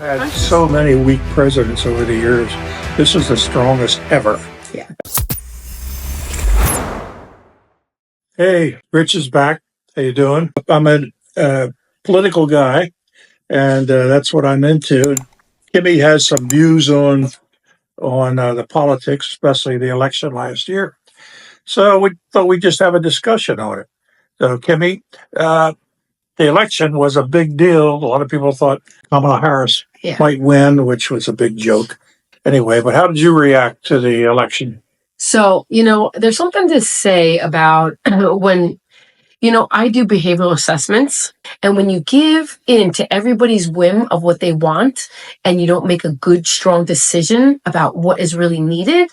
Had so many weak presidents over the years. This is the strongest ever. Yeah. Hey, Rich is back. How you doing? I'm a political guy, and that's what I'm into. Kimmy has some views on the politics, especially the election last year. So we thought we'd just have a discussion on it. So, Kimmy, the election was a big deal. A lot of people thought Kamala Harris might win, which was a big joke. Anyway, but how did you react to the election? So, there's something to say about when, I do behavioral assessments, and when you give in to everybody's whim of what they want and you don't make a good, strong decision about what is really needed,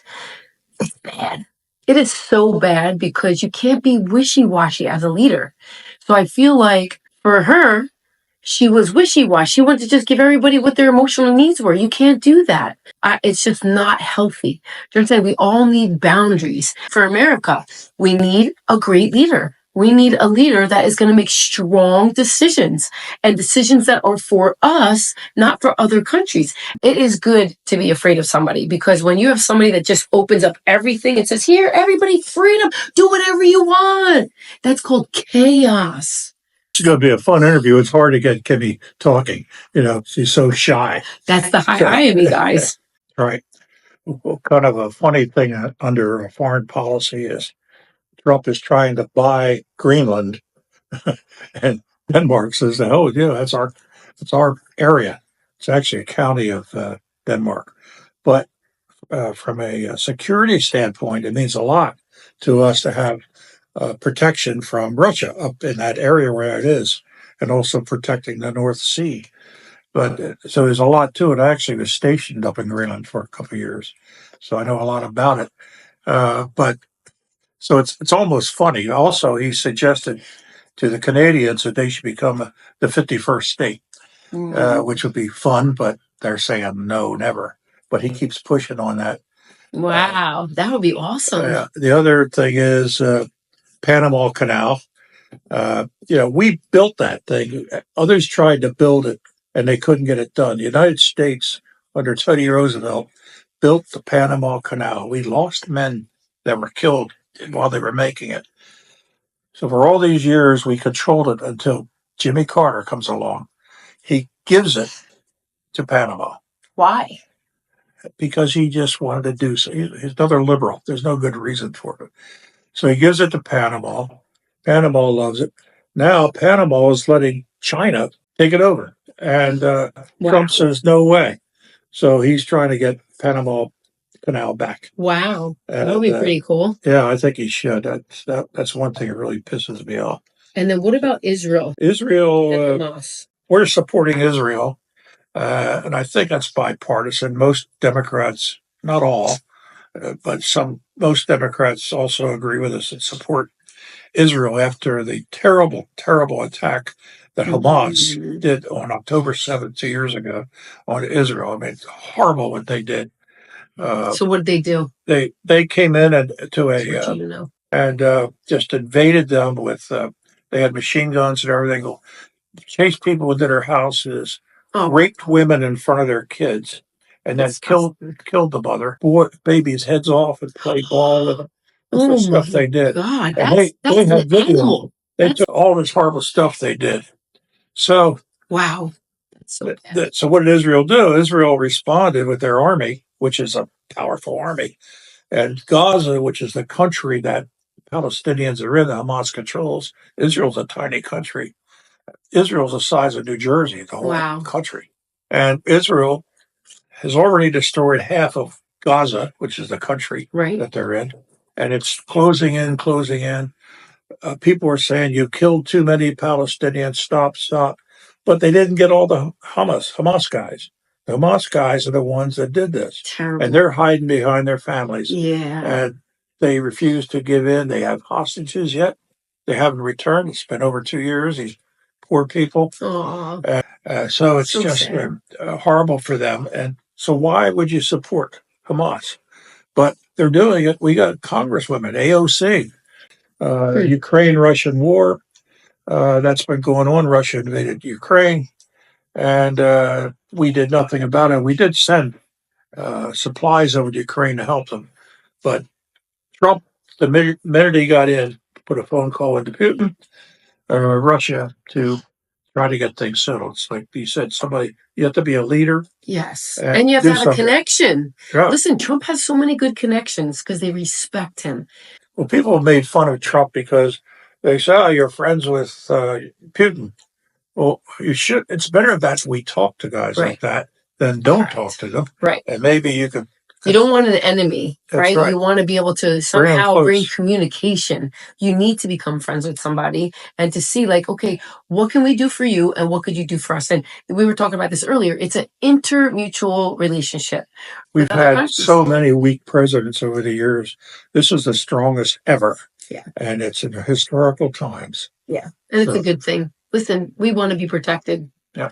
it's bad. It is so bad because you can't be wishy-washy as a leader. So I feel like for her, she was wishy-washy. She wanted to just give everybody what their emotional needs were. You can't do that. It's just not healthy. Do you understand? We all need boundaries. For America, we need a great leader. We need a leader that is going to make strong decisions and decisions that are for us, not for other countries. It is good to be afraid of somebody, because when you have somebody that just opens up everything and says, here, everybody, freedom, do whatever you want, that's called chaos. It's going to be a fun interview. It's hard to get Kimmy talking. She's so shy. That's the high of me, guys. Right. Well, kind of a funny thing under foreign policy is Trump is trying to buy Greenland, and Denmark says, "Oh, yeah, that's our area. It's actually a county of Denmark." But from a security standpoint, it means a lot to us to have protection from Russia up in that area where it is, and also protecting the North Sea. But so there's a lot to it. I actually was stationed up in Greenland for a couple of years, so I know a lot about it. But so it's almost funny. Also, he suggested to the Canadians that they should become the 51st state, which would be fun, but they're saying no, never. But he keeps pushing on that. Wow, that would be awesome. The other thing is Panama Canal. We built that thing. Others tried to build it, and they couldn't get it done. The United States, under Teddy Roosevelt, built the Panama Canal. We lost men that were killed while they were making it. So for all these years, we controlled it until Jimmy Carter comes along. He gives it to Panama. Why? Because he just wanted to do so. He's another liberal. There's no good reason for it. So he gives it to Panama. Panama loves it. Now Panama is letting China take it over. And Trump says, no way. So he's trying to get Panama Canal back. Wow. That would be pretty cool. Yeah, I think he should. That's one thing that really pisses me off. And then what about Israel? Israel, we're supporting Israel. And I think that's bipartisan. Most Democrats, not all, but most Democrats also agree with us and support Israel after the terrible, terrible attack that Hamas did on October 7th, 2 years ago, on Israel. I mean, it's horrible what they did. So what did they do? They came in and just invaded them with. They had machine guns and everything. Chased people within their houses, raped women in front of their kids, and then killed the mother. Babies' heads off and played ball with them. That's the stuff they did. God, and they had video. They took all this horrible stuff they did. So wow. So what did Israel do? Israel responded with their army, which is a powerful army, and Gaza, which is the country that Palestinians are in, that Hamas controls. Israel's a tiny country. Israel's the size of New Jersey, the whole country. And Israel has already destroyed half of Gaza, which is the country that they're in. And it's closing in. People are saying, you killed too many Palestinians, stop. But they didn't get all the Hamas guys. The Hamas guys are the ones that did this. Terrible. And they're hiding behind their families. Yeah. And they refuse to give in. They have hostages yet. They haven't returned. It's been over 2 years. These poor people. So it's just horrible for them. And so why would you support Hamas? But they're doing it. We got congresswomen, AOC, Ukraine-Russian war. That's been going on. Russia invaded Ukraine. And we did nothing about it. We did send supplies over to Ukraine to help them, but Trump, the minute he got in, put a phone call into Putin, Russia, to try to get things settled. It's like you said, somebody, you have to be a leader. Yes. And you have to do have a something. connection. Yeah. Listen, Trump has so many good connections because they respect him. Well, people have made fun of Trump because they say, "Oh, you're friends with Putin." Well, you should. It's better that we talk to guys Right. like that than don't Correct. talk to them. Right. And maybe you could. You don't want an enemy, That's right? right. You want to be able to Bring 'em somehow bring close. communication. You need to become friends with somebody and to see, like, okay, what can we do for you and what could you do for us? And we were talking about this earlier. It's an intermutual relationship. We've other had countries. so many weak presidents over the years. This is the strongest ever. Yeah. And it's in historical times. Yeah. And it's a good thing. Listen, we want to be protected. Yeah.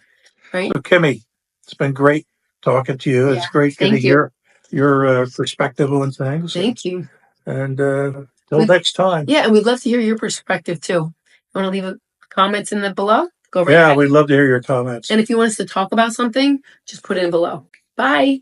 Right. So, Kimmy, it's been great talking to you. Yeah. It's great Thank to hear your perspective on things. Thank you. And till next time. Yeah, and we'd love to hear your perspective too. You want to leave comments in the below? Go right Yeah, ahead. we'd love to hear your comments. And if you want us to talk about something, just put it in below. Bye.